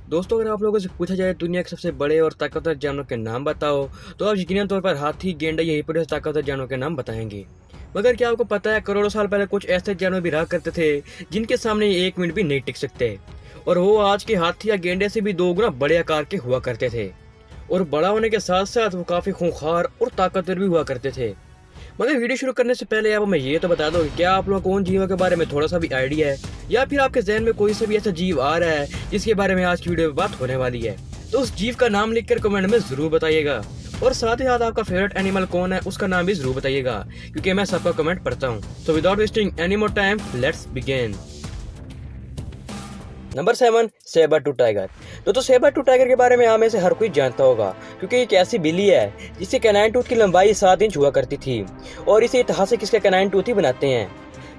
दोस्तों, अगर आप लोगों से पूछा जाए दुनिया के सबसे बड़े और ताकतवर जानवरों के नाम बताओ, तो आप यकीनन तौर पर हाथी, गेंडा या हिप्पोपोटामस ताकतवर जानवरों के नाम बताएंगे। मगर क्या आपको पता है, करोड़ों साल पहले कुछ ऐसे जानवर भी रहा करते थे जिनके सामने ये 1 मिनट भी नहीं टिक सकते, और वो आज के हाथी या गेंडे से भी 2 गुना बड़े आकार के हुआ करते थे। और बड़ा होने के साथ साथ वो काफी खूंखार और ताकतवर भी हुआ करते थे। मगर वीडियो शुरू करने से पहले आप हमें ये तो बता दो कि क्या आप लोगों को उन जीवों के बारे में थोड़ा सा भी आइडिया है, या फिर आपके जहन में कोई सा भी ऐसा जीव आ रहा है जिसके बारे में आज की वीडियो में बात होने वाली है। तो उस जीव का नाम लिखकर कमेंट में जरूर बताइएगा, और साथ ही साथ आपका फेवरेट एनिमल कौन है उसका नाम भी जरूर बताइएगा, क्योंकि मैं सबका कमेंट पढ़ता हूँ। तो without wasting any more time, let's begin. Number 7, sabre tooth tiger. तो सेबर टूथ टाइगर के बारे में आप में से हर कोई जानता होगा, क्योंकि एक ऐसी बिल्ली है जिसके कैनाइन टूथ की लंबाई 7 इंच हुआ करती थी, और इसे ऐतिहासिक इसके कैनाइन टूथ ही बनाते हैं,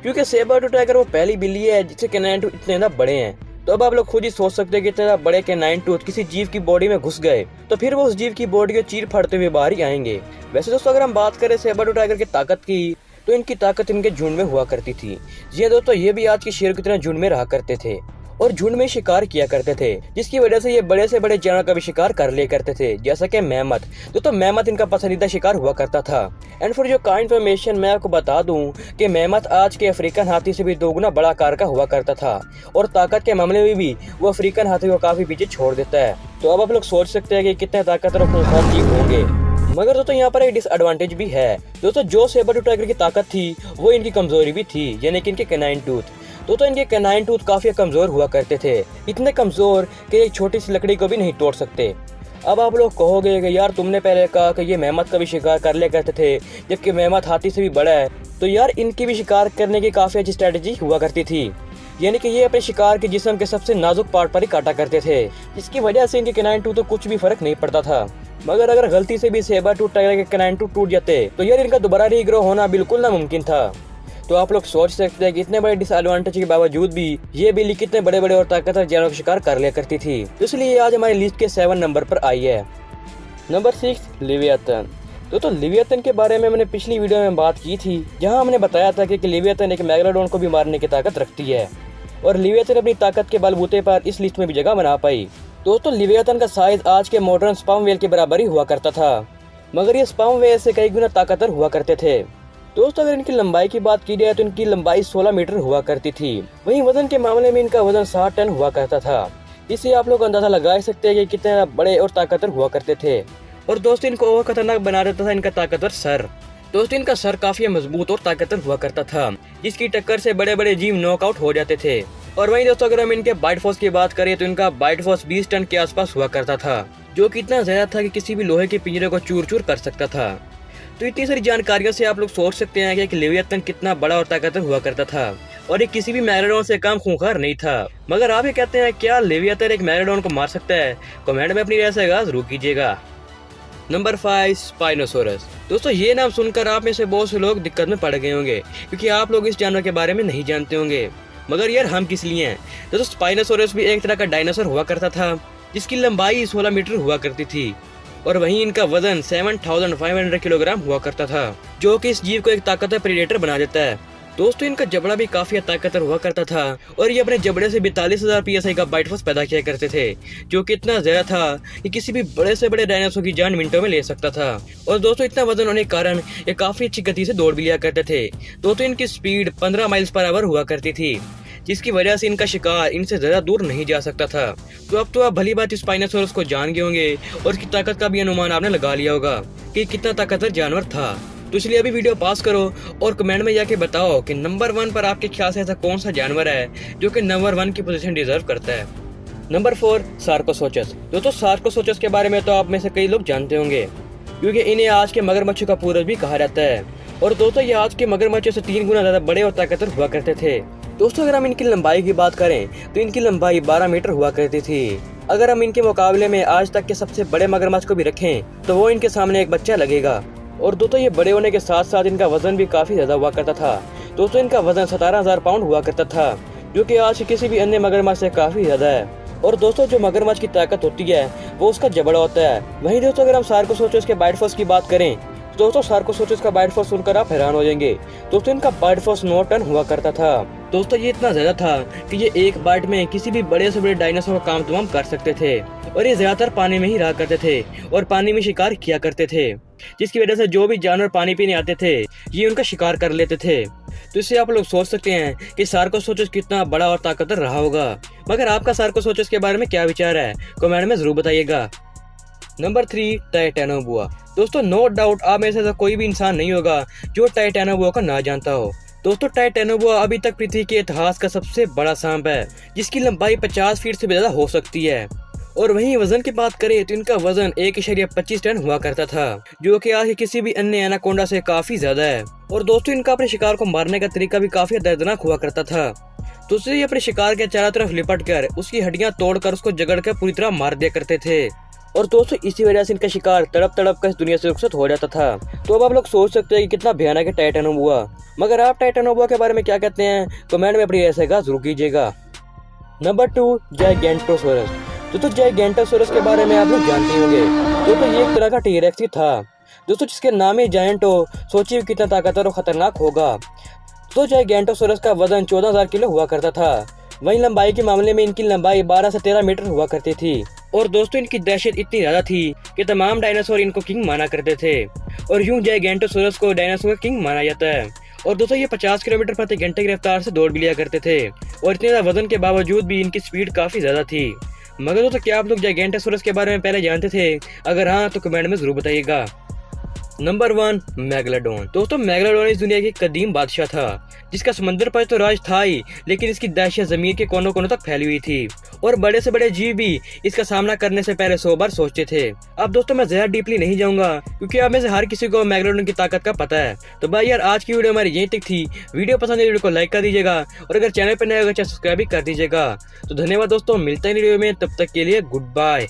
क्योंकि सेबर टूथ टाइगर वो पहली बिल्ली है जिसके कैनाइन टूथ इतने ज्यादा बड़े हैं। तो अब आप लोग खुद ही सोच सकते हैं कि इतने बड़े कैनाइन टूथ किसी जीव की बॉडी में घुस गए तो फिर वो उस जीव की बॉडी को चीर फाड़ते हुए बाहर ही आएंगे। वैसे दोस्तों, अगर हम बात करें सेबर टूथ टाइगर की ताकत की, तो इनकी ताकत इनके झुंड में हुआ करती थी। जी हाँ दोस्तों, ये भी आज के शेर की तरह झुंड में रहा करते थे और झुंड में शिकार किया करते थे, जिसकी वजह से ये बड़े से बड़े जानवर का भी शिकार कर लिया करते थे, जैसा कि मेमत। तो मेमत इनका पसंदीदा शिकार हुआ करता था। एंड फॉर जो काइंड इन्फॉर्मेशन, मैं आपको बता दूं कि मेमत आज के अफ्रीकन हाथी से भी 2 गुना बड़ा आकार का हुआ करता था, और ताकत के मामले में भी वो अफ्रीकन हाथी को काफी पीछे छोड़ देता है। तो अब आप लोग सोच सकते हैं कि कितने ताकतवर और खूंखार जीव होंगे। मगर दोस्तों, यहाँ पर एक डिसएडवांटेज भी है। दोस्तों, जो सेबर टूथ टाइगर की ताकत थी वो इनकी कमजोरी भी थी, यानी कि इनके कैनाइन टूथ। तो इनके कैनाइन टूथ काफी कमजोर हुआ करते थे, इतने कमजोर कि एक छोटी सी लकड़ी को भी नहीं तोड़ सकते। अब आप लोग कहोगे कि यार तुमने पहले कहा कि ये मेमत का भी शिकार कर लिया करते थे, जबकि मेमत हाथी से भी बड़ा है। तो यार इनकी भी शिकार करने की काफी अच्छी स्ट्रेटेजी हुआ करती थी, यानी कि ये अपने शिकार के जिस्म के सबसे नाजुक पार्ट पर ही काटा करते थे, जिसकी वजह से इनके कैनाइन टूथ तो कुछ भी फर्क नहीं पड़ता था। मगर अगर गलती से भी सेबर टूथ टाइगर के कैनाइन टूथ टूट जाते तो यार इनका दोबारा रीग्रो होना बिल्कुल नामुमकिन था। तो आप लोग सोच सकते हैं कि इतने बड़े डिसएडवांटेज के बावजूद भी ये बिल्ली कितने बड़े बड़े और ताकतवर जानवरों का शिकार कर लिया करती थी। तो इसलिए आज हमारी लिस्ट के 7 नंबर पर आई है। नंबर 6, लिवियाथन। तो लिवियाथन के बारे में मैंने पिछली वीडियो में बात की थी, जहां हमने बताया था कि लिवियाथन एक मेगालोडॉन को भी मारने की ताकत रखती है, और लिवियाथन अपनी ताकत के बलबूते पर इस लिस्ट में भी जगह बना पाई। दोस्तों, लिवियाथन का साइज आज के मॉडर्न स्पर्म व्हेल के बराबर ही हुआ करता था, मगर ये स्पर्म व्हेल से कई गुना ताकतवर हुआ करते थे। दोस्तों, अगर इनकी लंबाई की बात की जाए तो इनकी लंबाई 16 मीटर हुआ करती थी। वहीं वजन के मामले में इनका वजन 60 टन हुआ करता था। इससे आप लोग अंदाजा लगा सकते हैं कि कितने बड़े और ताकतवर हुआ करते थे। और दोस्तों, इनको और खतरनाक बना देता था इनका ताकतवर सर। दोस्तों, इनका सर काफी मजबूत और ताकतवर हुआ करता था, जिसकी टक्कर से बड़े बड़े जीव नॉकआउट हो जाते थे। और वहीं दोस्तों, अगर हम इनके बाइट फोर्स की बात करें तो इनका बाइट फोर्स 20 टन के आसपास हुआ करता था, जो कि इतना ज्यादा था कि किसी भी लोहे के पिंजरे को चूर चूर कर सकता था। तो इतनी सारी जानकारियों से आप लोग सोच सकते हैं कि लिवियाथन कितना बड़ा और ताकतवर हुआ करता था, और ये किसी भी मेगालोडॉन से कम खूंखार नहीं था। मगर आप ये कहते हैं, क्या लिवियाथन एक मेगालोडॉन को मार सकता है? कमेंट में अपनी राय से जरूर कीजिएगा। Number 5, spinosaurus. दोस्तों, ये नाम सुनकर आप में से बहुत से लोग दिक्कत में पड़ गए होंगे, क्योंकि आप लोग इस जानवर के बारे में नहीं जानते होंगे। मगर यार हम किस लिए हैं? दोस्तों, स्पाइनोसोरस भी एक तरह का डायनासोर हुआ करता था, जिसकी लंबाई 16 मीटर हुआ करती थी, और वहीं इनका वजन 7500 किलोग्राम हुआ करता था, जो कि इस जीव को एक ताकतवर प्रेडेटर बना देता है। दोस्तों, इनका जबड़ा भी काफी ताकतवर हुआ करता था, और ये अपने जबड़े से 42,000 PSI का बाइट फोर्स पैदा किया करते थे, जो कि इतना ज्यादा था कि किसी भी बड़े से बड़े डायनासोर की जान मिनटों में ले सकता था। और दोस्तों, इतना वजन होने के कारण ये काफी अच्छी गति से दौड़ भी लिया करते थे। दोस्तों, इनकी स्पीड 15 माइल्स पर आवर हुआ करती थी, जिसकी वजह से इनका शिकार इनसे ज्यादा दूर नहीं जा सकता था। तो अब तो आप भली बात स्पाइनोसोरस को जान गए होंगे, और इसकी ताकत का भी अनुमान आपने लगा लिया होगा कि कितना ताकतवर जानवर था। तो इसलिए अभी वीडियो पास करो और कमेंट में जाके बताओ कि नंबर 1 पर आपके ख्याल से ऐसा कौन सा जानवर है जो कि नंबर 1 की पोजीशन डिजर्व करता है। नंबर 4, सार्कोसोचस। दोस्तों, सार्कोसोचस के बारे में तो आप में से कई लोग जानते होंगे, क्योंकि इन्हें आज के मगरमच्छों का पूर्वज भी कहा जाता है। और दोस्तों, ये आज के मगरमच्छों से 3 गुना ज्यादा बड़े और ताकतवर हुआ करते थे। दोस्तों, अगर हम इनकी लंबाई की बात करें तो इनकी लंबाई 12 मीटर हुआ करती थी। अगर हम इनके मुकाबले में आज तक के सबसे बड़े मगरमच्छ को भी रखें तो वो इनके सामने एक बच्चा लगेगा। और दोस्तों, ये बड़े होने के साथ साथ इनका वजन भी काफी ज्यादा हुआ करता था। दोस्तों, इनका वजन 17,000 पाउंड हुआ करता था, जो कि आज किसी भी अन्य मगरमच्छ से काफी ज्यादा है। और दोस्तों, जो मगरमच्छ की ताकत होती है वो उसका जबड़ा होता है। वहीं दोस्तों, अगर हम सार्कोसोचस के बाइट फोर्स की बात करें दोस्तों सार्कोसोचस का बाइट फोर्स सुनकर आप हैरान हो जाएंगे। दोस्तों इनका बाइट फोर्स 9 टन हुआ करता था। दोस्तों ये इतना ज्यादा था कि ये एक बाइट में किसी भी बड़े से बड़े डायनासोर का काम तमाम कर सकते थे और ये ज्यादातर पानी में ही रहा करते थे और पानी में शिकार किया करते थे, जिसकी वजह से जो भी जानवर पानी पीने आते थे ये उनका शिकार कर लेते थे। तो इससे आप लोग सोच सकते हैं कि सार्कोसोचस कितना बड़ा और ताकतवर रहा होगा। मगर आपका सार्कोसोचस के बारे में क्या विचार है, कमेंट में जरूर बताइएगा। Number 3, Titanoboa. दोस्तों नो डाउट आप में से ऐसा कोई भी इंसान नहीं होगा जो टाइटेनोबोआ का ना जानता हो। दोस्तों टाइटेनोबोआ अभी तक पृथ्वी के इतिहास का सबसे बड़ा सांप है, जिसकी लंबाई 50 फीट से भी ज्यादा हो सकती है। और वहीं वजन की बात करें तो इनका वजन 1.25 टन हुआ करता था, जो कि आज के किसी भी अन्य एनाकोंडा से काफी ज्यादा है। और दोस्तों इनका अपने शिकार को मारने का तरीका भी काफी दर्दनाक हुआ करता था। दूसरे ये अपने शिकार के चारों तरफ लिपट कर उसकी हड्डियां तोड़कर उसको जगड़ कर पूरी तरह मार दिया करते थे। और दोस्तों इसी वजह से इनका शिकार तड़प तड़प कर इस दुनिया से रुखसत हो जाता था। तो अब आप लोग सोच सकते हैं कि कितना भयानक है टाइटेनोबोआ। मगर आप टाइटेनोबोआ के बारे में क्या कहते हैं, कमेंट में अपनी राय जरूर कीजिएगा। नंबर 2, जाइगेंटोसोरस। दोस्तों जाइगेंटोसोरस के बारे में आप लोग जानते होंगे। दोस्तों ये एक तरह का टी-रेक्स ही था दोस्तों, जिसके नाम ही जायंट हो। सोचिए कितना ताकतवर और खतरनाक होगा। तो जाइगेंटोसोरस का वजन 14,000 किलो हुआ करता था। वहीं लंबाई के मामले में इनकी लंबाई 12 से 13 मीटर हुआ करती थी। और दोस्तों इनकी दहशत इतनी ज्यादा थी कि तमाम डायनासोर इनको किंग माना करते थे और यूं जाइगेंटोसोरस को डायनासोर किंग माना जाता है। और दोस्तों ये 50 किलोमीटर प्रति घंटे की रफ्तार से दौड़ भी लिया करते थे और इतने ज्यादा वजन के बावजूद भी इनकी स्पीड काफी ज्यादा थी। मगर दोस्तों क्या आप लोग जाइगेंटोसोरस के बारे में पहले जानते थे? अगर हाँ तो कमेंट में जरूर बताइएगा। Number 1, megalodon. दोस्तों मेगालोडोन इस दुनिया की कदीम बादशाह था, जिसका समंदर पर तो राज था ही, लेकिन इसकी दहशत जमीन के कोनों कोनों तक फैली हुई थी और बड़े से बड़े जीव भी इसका सामना करने से पहले 100 बार सोचते थे। अब दोस्तों मैं ज्यादा डीपली नहीं जाऊंगा क्योंकि आप में से हर किसी को मेगालोडोन की ताकत का पता है। तो भाई यार आज की वीडियो हमारी यहीं तक थी। वीडियो पसंद है वीडियो को लाइक कर दीजिएगा और अगर चैनल पर नए होगा चैनल सब्सक्राइब भी कर दीजिएगा। तो धन्यवाद दोस्तों, मिलते हैं वीडियो में, तब तक के लिए गुड बाय।